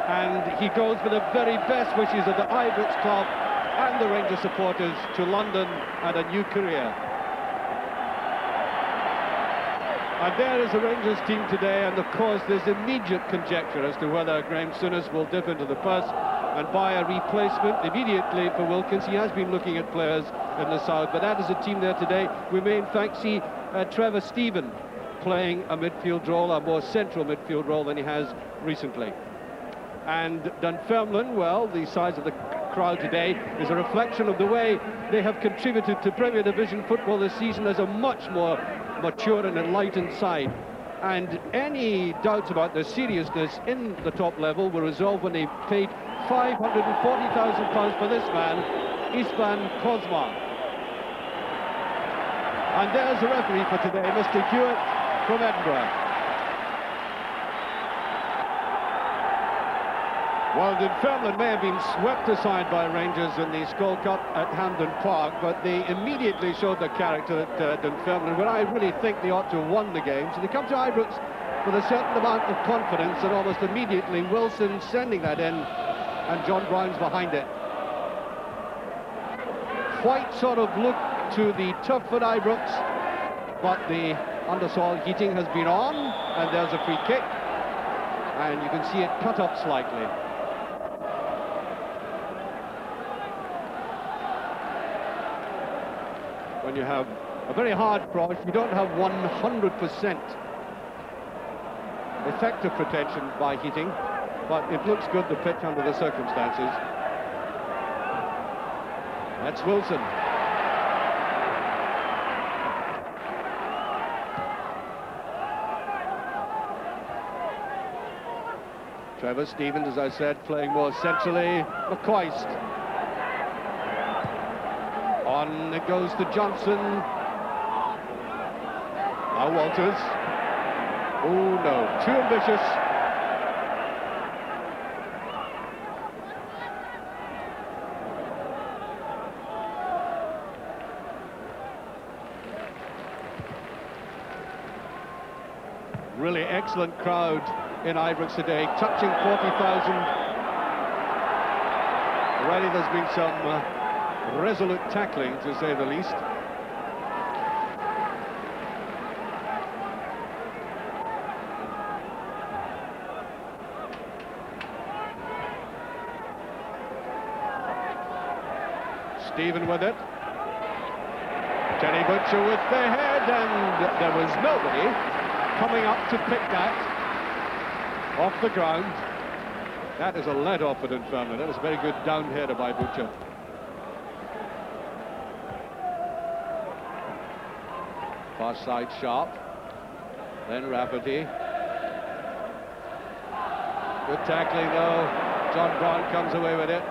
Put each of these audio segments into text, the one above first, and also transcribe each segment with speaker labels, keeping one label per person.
Speaker 1: And he goes with the very best wishes of the Ibrox club and the Rangers supporters to London and a new career. And there is the Rangers team today, and of course there's immediate conjecture as to whether Graham Souness will dip into the purse and buy a replacement immediately for Wilkins. He has been looking at players in the south, but that is a team there today. We may in fact see Trevor Stephen playing a midfield role, a more central midfield role than he has recently. And Dunfermline, well, the size of the crowd today is a reflection of the way they have contributed to Premier Division football this season as a much more mature and enlightened side. And any doubts about their seriousness in the top level were resolved when they paid £540,000 for this man, Istvan Kozma. And there's the referee for today, Mr. Hewitt from Edinburgh. Well, Dunfermline may have been swept aside by Rangers in the Skull Cup at Hampden Park, but they immediately showed their character at Dunfermline, where I really think they ought to have won the game. So they come to Ibrox with a certain amount of confidence, and almost immediately Wilson sending that in, and John Brown's behind it. White sort of look to the turf at Ibrox, but the undersoil heating has been on, and there's a free kick, and you can see it cut up slightly. When you have a very hard cross, you don't have 100% effective protection by heating, but it looks good, the pitch, under the circumstances. That's Wilson. Trevor Stevens, as I said, playing more centrally. McCoist. On it goes to Johnson. Now Walters. Oh no, too ambitious. Really excellent crowd in Ibrox today, touching 40,000. Already there's been some resolute tackling, to say the least. Stephen with it. Terry Butcher with the head, and there was nobody coming up to pick that off the ground. That is a let-off for Dunfermline. That was a very good down header by Butcher. Far side Sharp, then Rafferty. Good tackling though. John Brown comes away with it.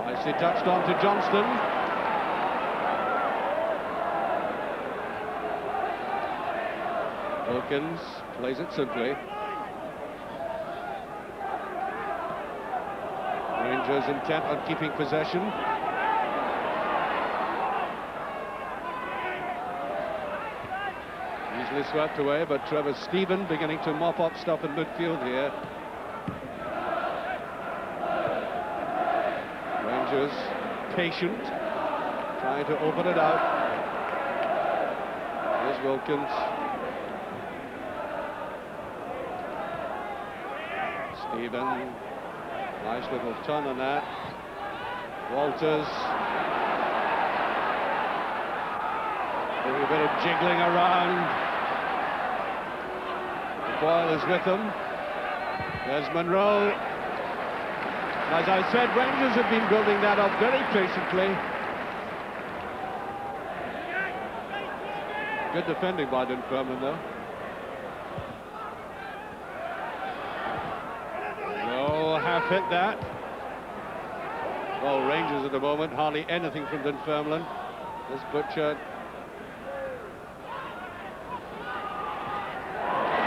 Speaker 1: Nicely touched on to Johnston. Wilkins plays it simply. Rangers intent on keeping possession. Easily swept away, but Trevor Stephen beginning to mop up stuff in midfield here. Rangers patient, trying to open it out. Here's Wilkins. Stephen, nice little turn on that. Walters. Doing a bit of jiggling around. Boyle is with them. There's Monroe. As I said, Rangers have been building that up very patiently. Good defending by Dunfermline, though. No, half hit that. Well, Rangers at the moment, hardly anything from Dunfermline. This Butcher.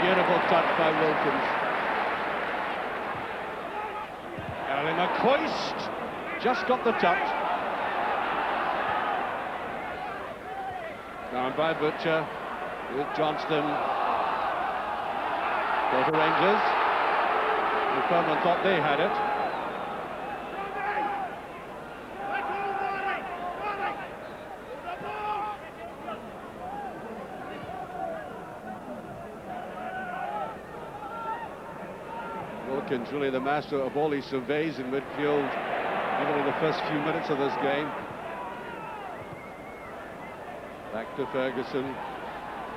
Speaker 1: Beautiful touch by Wilkins. Early McCoist just got the touch. Down by Butcher with Johnston. Go to Rangers. Dunfermline thought they had it. Wilkins really the master of all he surveys in midfield, even in the first few minutes of this game. Back to Ferguson.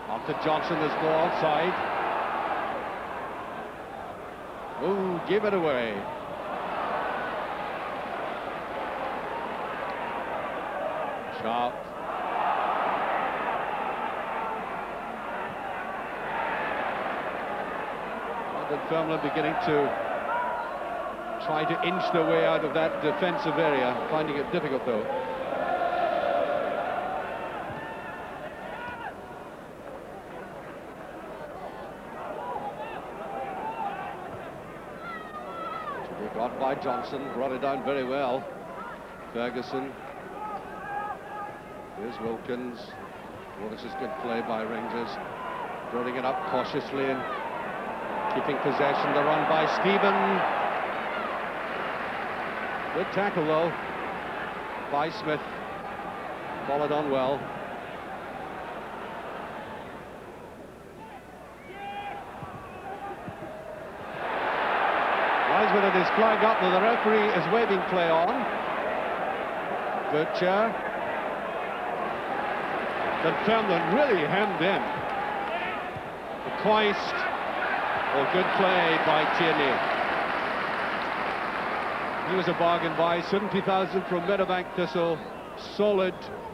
Speaker 1: After Johnson, there's no outside. Oh, give it away. Sharp. Dunfermline beginning to try to inch their way out of that defensive area, finding it difficult though. They got by Johnson, brought it down very well. Ferguson. Here's Wilkins. Well, this is good play by Rangers. Building it up cautiously and keeping possession. The run by Stephen. Good tackle though by Smith. Followed on well. Wiseman had his flag up, and the referee is waving play on. Butcher. Dunfermline really hemmed in. Christ. Oh, good play by Tierney. He was a bargain buy, 70,000 from Meadowbank Thistle. Solid,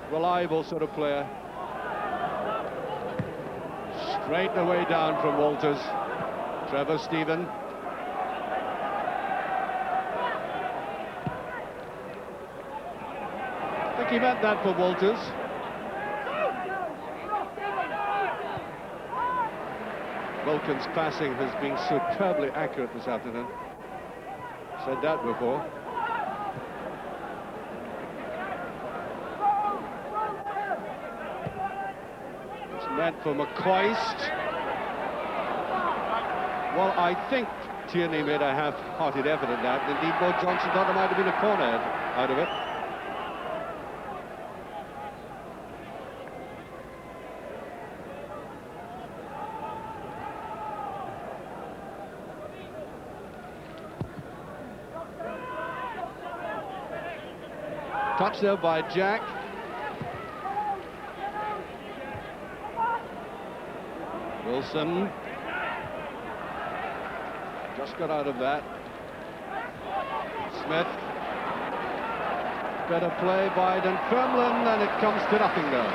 Speaker 1: reliable sort of player. Straight away down from Walters. Trevor Stephen. I think he meant that for Walters. Wilkins' passing has been superbly accurate this afternoon. Said that before. It's meant for McCoist. Well, I think Tierney made a half-hearted effort at that. Indeed, Bo Johnson thought there might have been a corner out of it. Touch there by Jack. Wilson. Just got out of that. Smith. Better play by Dunfermline, and it comes to nothing though.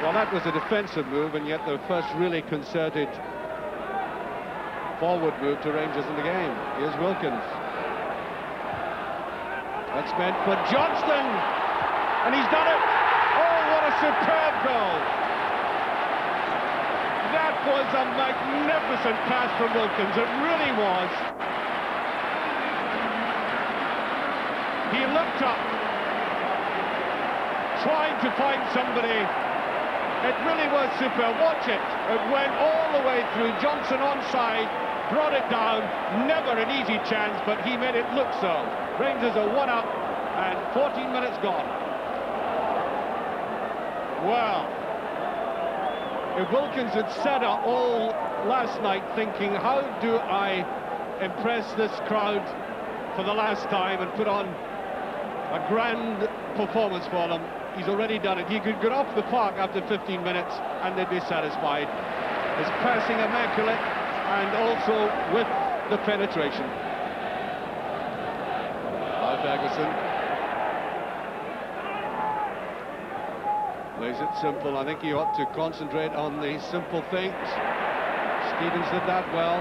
Speaker 1: Well, that was a defensive move, and yet the first really concerted forward move to Rangers in the game. Here's Wilkins. That's meant for Johnston, and he's done it. Oh, what a superb goal. That was a magnificent pass from Wilkins, it really was. He looked up, trying to find somebody. It really was superb. Watch it. It went all the way through. Johnson onside, brought it down. Never an easy chance, but he made it look so. Rangers are 1-up and 14 minutes gone. Well, if Wilkins had sat up all last night thinking, how do I impress this crowd for the last time and put on a grand performance for them, he's already done it. He could get off the park after 15 minutes and they'd be satisfied. His passing immaculate and also with the penetration. Ferguson plays it simple. I think he ought to concentrate on the simple things. Stevens did that well.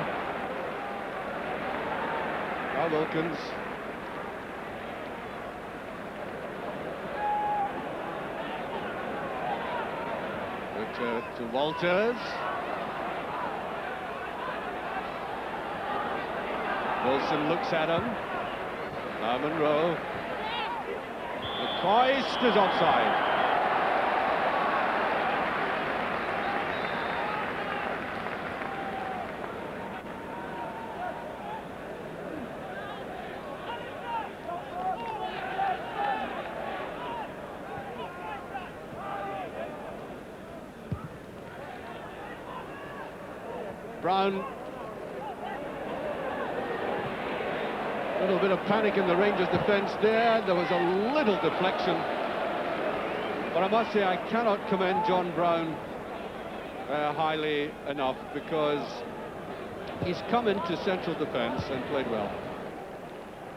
Speaker 1: Now Wilkins. To Walters. Wilson looks at him. Now Monroe. McCoist is offside. Brown. A little bit of panic in the Rangers defence there. There was a little deflection. But I must say, I cannot commend John Brown highly enough, because he's come into central defence and played well.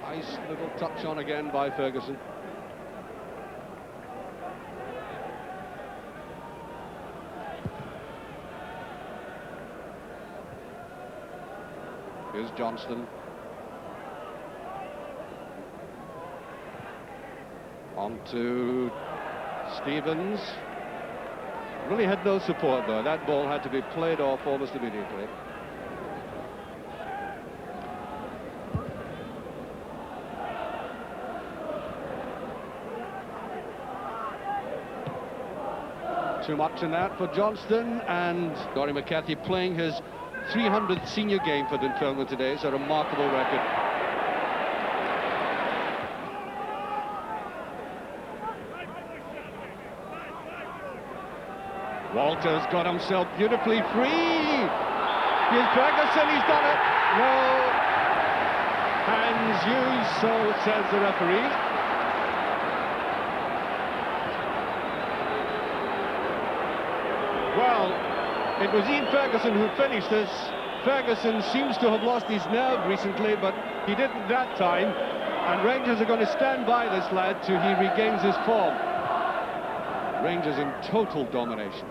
Speaker 1: Nice little touch on again by Ferguson. Here's Johnston. On to Stevens. Really had no support though. That ball had to be played off almost immediately. Too much in that for Johnston, and Dory McCarthy playing his 300th senior game for Dunfermline today. It's a remarkable record. Walters got himself beautifully free. Here's Ferguson, he's done it. No hands used, so says the referee. Well, it was Ian Ferguson who finished this. Ferguson seems to have lost his nerve recently, but he didn't that time. And Rangers are going to stand by this lad till he regains his form. Rangers in total domination.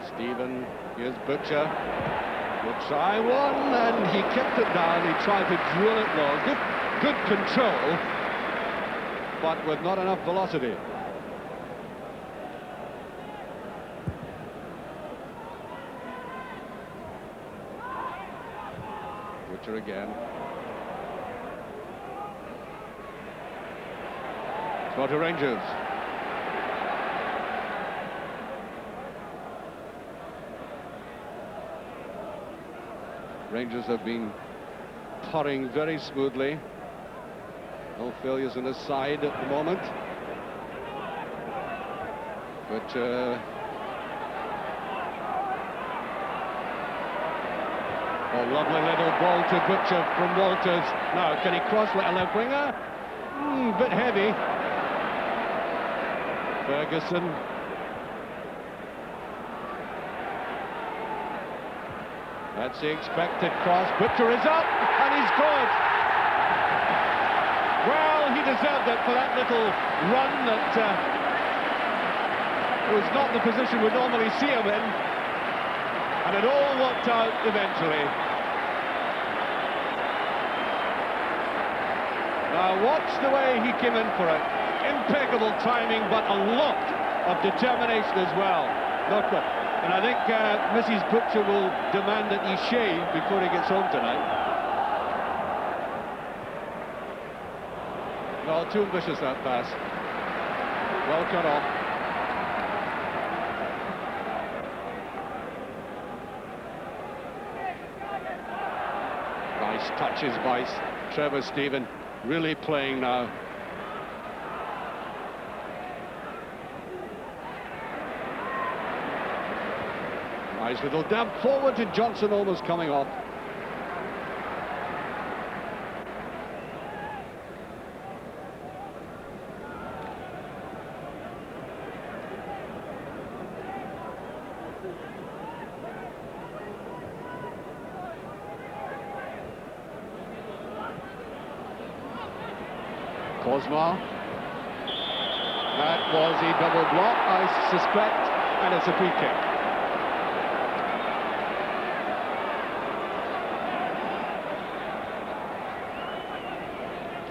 Speaker 1: Stephen, here's Butcher. Good try, one, and he kept it down. He tried to drill it low. Good control, but with not enough velocity. Butcher again. Throw to Rangers. Rangers have been putting very smoothly. No failures on his side at the moment. But a lovely little ball to Butcher from Walters. Now, can he cross like a left winger? Bit heavy. Ferguson. That's the expected cross. Butcher is up, and he's caught. Well, he deserved it for that little run that was not the position we normally see him in. And it all worked out eventually. Now watch the way he came in for it. Impeccable timing, but a lot of determination as well. Look, and I think Mrs. Butcher will demand that he shave before he gets home tonight. No, too ambitious that pass. Well cut off. Nice touches by Trevor Stephen. Really playing now. Nice little dab forward to Johnson, almost coming off. Cosma. That was a double block, I suspect, and it's a free kick.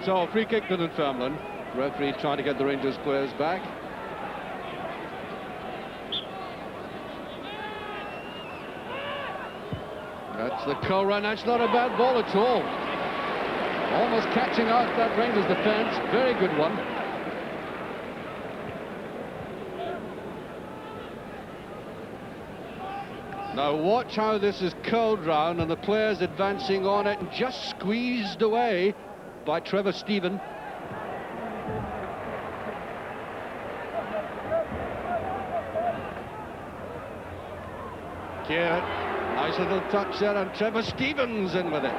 Speaker 1: So, free kick to Dunfermline. Referee trying to get the Rangers players back. That's the co-run. That's not a bad ball at all. Almost catching out that Rangers defence. Very good one. Now watch how this is curled round and the players advancing on it and just squeezed away by Trevor Stephen. Here, nice little touch there, and Trevor Stevens in with it.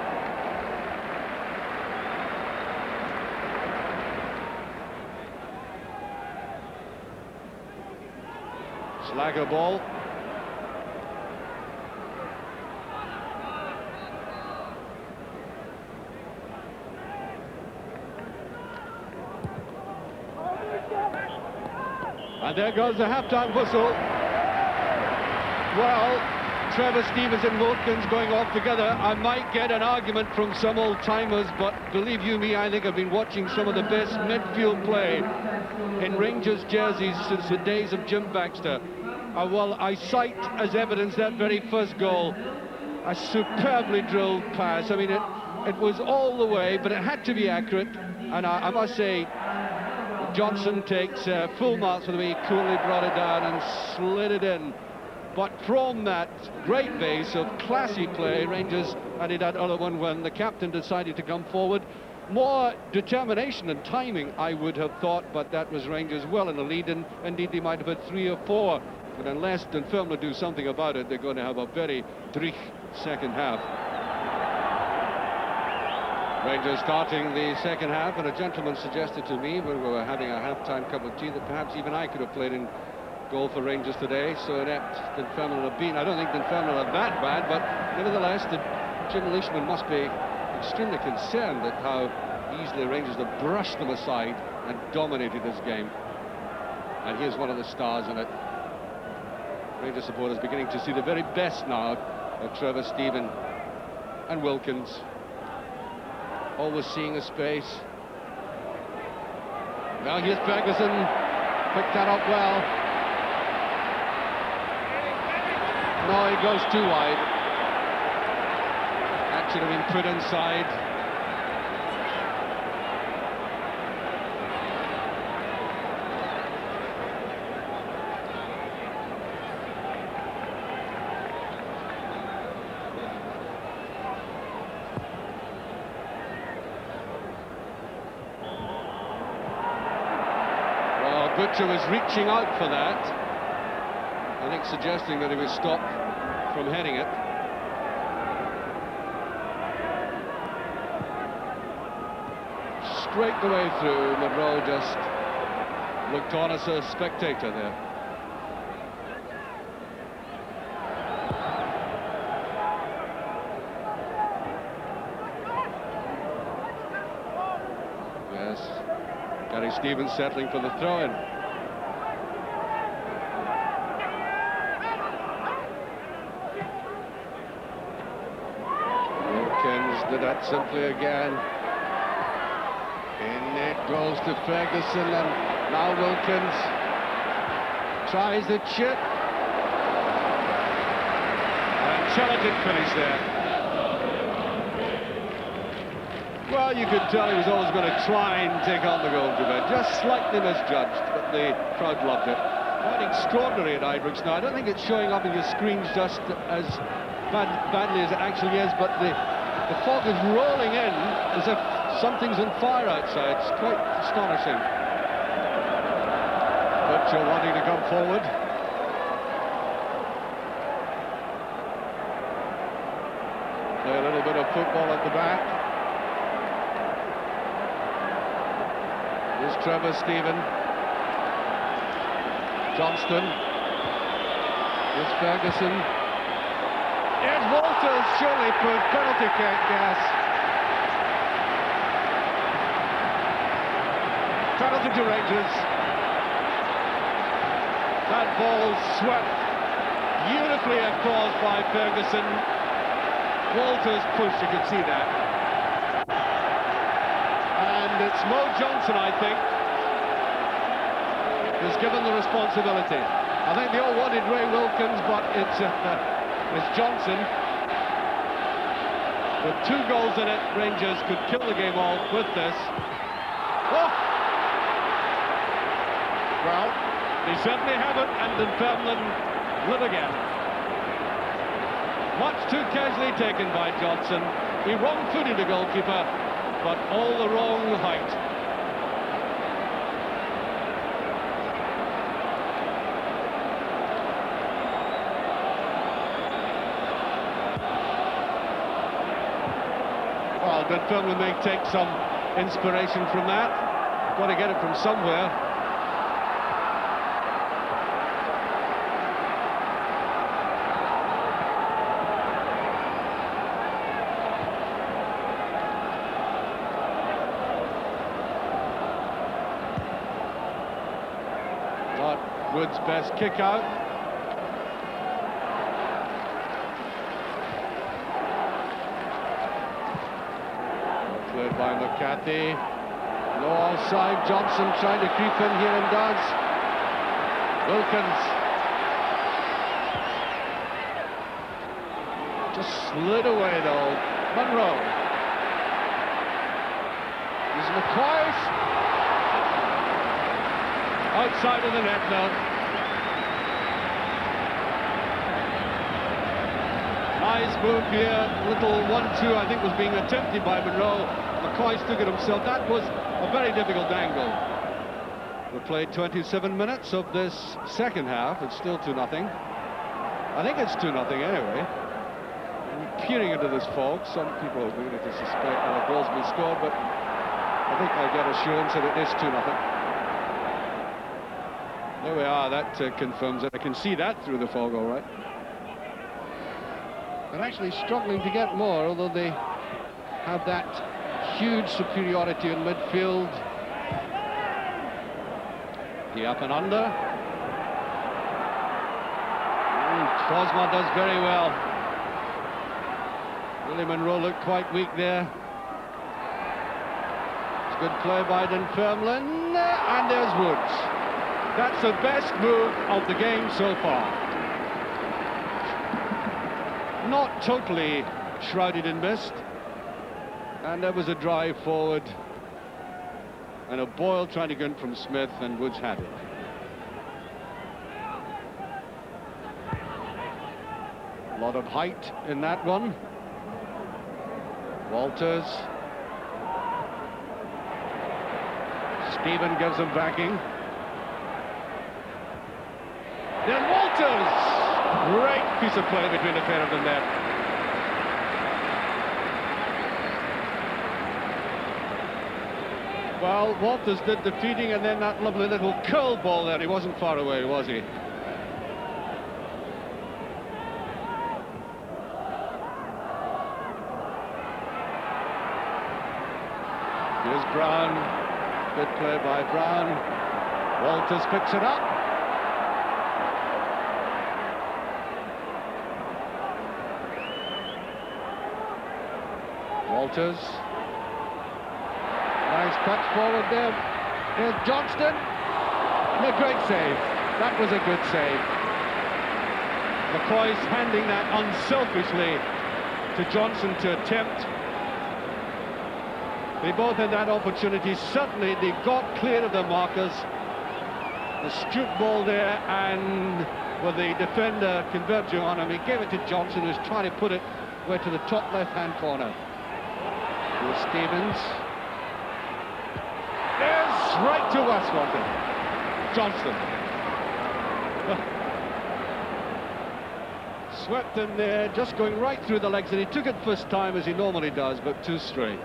Speaker 1: Slagger ball. And there goes the half-time whistle. Well, Trevor Stevens and Wilkins going off together. I might get an argument from some old-timers, but believe you me, I think I've been watching some of the best midfield play in Rangers jerseys since the days of Jim Baxter. Well, I cite as evidence that very first goal, a superbly drilled pass. I mean, it was all the way, but it had to be accurate. And I must say, Johnson takes full marks for the way he coolly brought it down and slid it in. But from that great base of classy play, Rangers added that other one when the captain decided to come forward. More determination and timing, I would have thought, but that was Rangers well in the lead, and indeed they might have had 3 or 4. But unless Dunfermline do something about it, they're going to have a very dreich second half. Rangers starting the second half, and a gentleman suggested to me when we were having a half-time cup of tea that perhaps even I could have played in goal for Rangers today, so inept Dunfermline have been. I don't think Dunfermline are that bad, but nevertheless, Jim Leishman must be extremely concerned at how easily Rangers have brushed them aside and dominated this game. And here's one of the stars in it. Rangers supporters beginning to see the very best now of Trevor Stephen and Wilkins. Always seeing a space. Well, here's Ferguson. Picked that up well. No, he goes too wide. That should have been put inside. Butcher was reaching out for that, I think suggesting that he was stopped from heading it. Straight the way through, Monroe just looked on as a spectator there. Yes, Gary Stevens settling for the throw-in. Did that simply again. In it goes to Ferguson, and now Wilkins tries the chip. And intelligent finish there. Well, you could tell he was always going to try and take on the goalkeeper. Just slightly misjudged, but the crowd loved it. Quite extraordinary at Ibrox now. I don't think it's showing up in your screens just as badly as it actually is, but the fog is rolling in as if something's on fire outside. It's quite astonishing. Butcher wanting to come forward. Play a little bit of football at the back. Here's Trevor Stephen. Johnston. Here's Ferguson. Ed Walters surely put penalty kick, yes. Penalty to Rangers. That ball swept beautifully across by Ferguson. Walters pushed, you could see that. And it's Mo Johnson, I think, who's given the responsibility. I think they all wanted Ray Wilkins, but it's Johnson. With 2 goals in it, Rangers could kill the game off with this. Oh! Well, they certainly haven't, and Dunfermline live again. Much too casually taken by Johnson. He wrong-footed the goalkeeper, but all the wrong height. Well, Dunfermline may take some inspiration from that. Got to get it from somewhere. Not Wood's best kick out. Played by McCarthy. No offside. Johnson trying to creep in here and does. Wilkins just slid away though. Munro. Here's McCoy. Outside of the net now. Nice move here. Little 1-2 I think was being attempted by Monroe. McCoy took it himself. That was a very difficult angle. We played 27 minutes of this second half. It's still 2-0. I think it's 2-0 anyway. I'm peering into this fog. Some people are beginning to suspect that a goal's been scored, but I think I'll get assurance that it is 2-0. There we are. That confirms it. I can see that through the fog all right. They're actually struggling to get more, although they have that huge superiority in midfield. The up and under. Cosma does very well. Willie Monroe looked quite weak there. It's good play by Dunfermline, and there's Woods. That's the best move of the game so far. Not totally shrouded in mist. And there was a drive forward. And a Boyle trying to get in from Smith, and Woods had it. A lot of height in that one. Walters. Stephen gives him backing. Then Walters! Great piece of play between the pair of them there. Well, Walters did the feeding, and then that lovely little curl ball there. He wasn't far away, was he? Here's Brown. Good play by Brown. Walters picks it up. Walters. Nice touch forward there. Here's Johnston. A great save. That was a good save. McCoy's handing that unselfishly to Johnson to attempt. They both had that opportunity. Certainly they got clear of the markers. The stroop ball there, and with the defender converging on him, he gave it to Johnson, who's trying to put it way to the top left-hand corner. Here's Stevens. There's right to Westwater. Johnston. Swept him there, just going right through the legs, and he took it first time as he normally does, but too straight.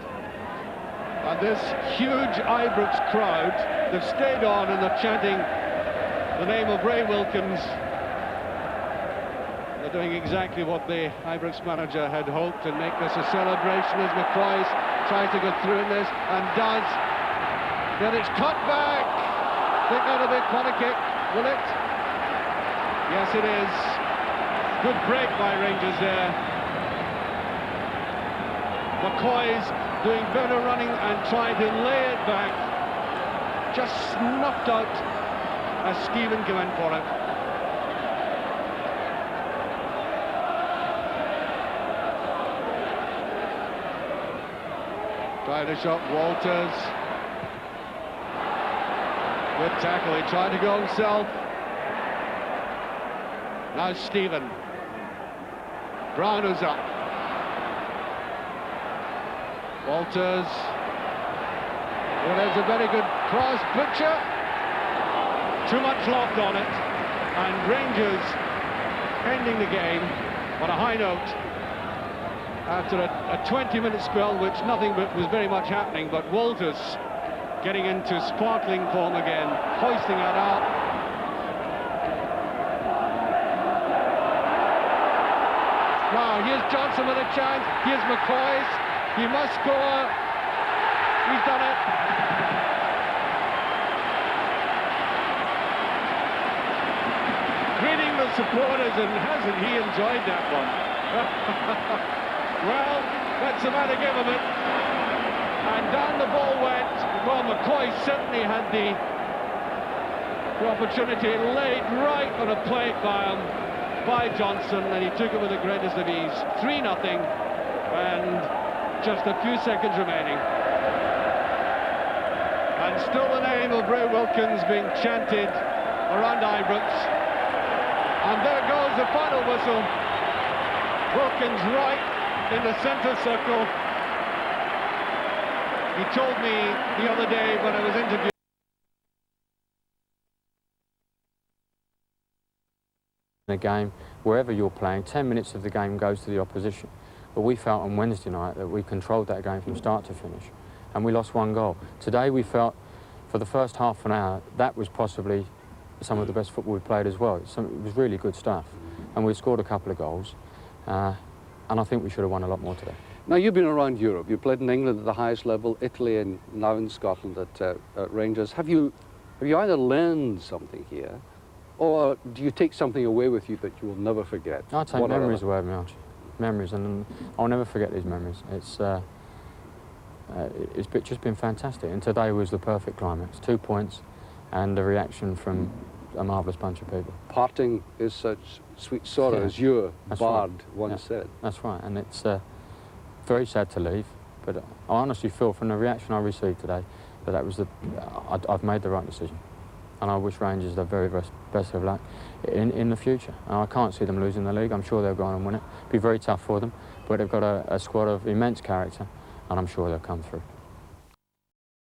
Speaker 1: And this huge Ibrox crowd, they've stayed on and they're chanting the name of Ray Wilkins. They're doing exactly what the Ibrox manager had hoped, and make this a celebration as McCoy tries to go through in this, and does. Then it's cut back. Think that'll be a corner kick, will it? Yes, it is. Good break by Rangers there. McCoy's doing better running and trying to lay it back. Just snuffed out as Stephen came in for it. Tried to shot Walters. Good tackle, he tried to go himself. Now Stephen. Brown is up. Walters Well, there's a very good cross. Butcher. Too much loft on it. And Rangers ending the game on a high note after a 20-minute spell, which nothing but was very much happening. But Walters getting into sparkling form again, hoisting it out. Wow, here's Johnson with a chance. Here's McCoy's. He must score. He's done it. Greeting the supporters, and hasn't he enjoyed that one? Well, that's the man to give him it. And down the ball went. Well, McCoy certainly had the opportunity laid right on a plate by Johnson, and he took it with the greatest of ease. 3-0, and just a few seconds remaining. And still the name of Ray Wilkins being chanted around Ibrox. And there goes the final whistle. Wilkins right in the centre circle. He told me the other day when I was interviewed.
Speaker 2: In a game, wherever you're playing, 10 minutes of the game goes to the opposition. But we felt on Wednesday night that we controlled that game from start to finish, and we lost 1 goal. Today we felt, for the first half an hour, that was possibly some of the best football we played as well. It was really good stuff, and we scored a couple of goals, and I think we should have won a lot more today.
Speaker 3: Now, you've been around Europe. You played in England at the highest level, Italy, and now in Scotland at Rangers. Have you either learned something here, or do you take something away with you that you will never forget?
Speaker 2: I take memories away with me, Archie. Memories, and I'll never forget these memories. It's just been fantastic, and today was the perfect climax. 2 points, and the reaction from a marvellous bunch of people.
Speaker 3: Parting is such sweet sorrow, as your bard once said.
Speaker 2: That's right, and it's very sad to leave, but I honestly feel from the reaction I received today that I've made the right decision. And I wish Rangers the very best of luck in the future. And I can't see them losing the league. I'm sure they'll go on and win it. It'll be very tough for them, but they've got a squad of immense character, and I'm sure they'll come through.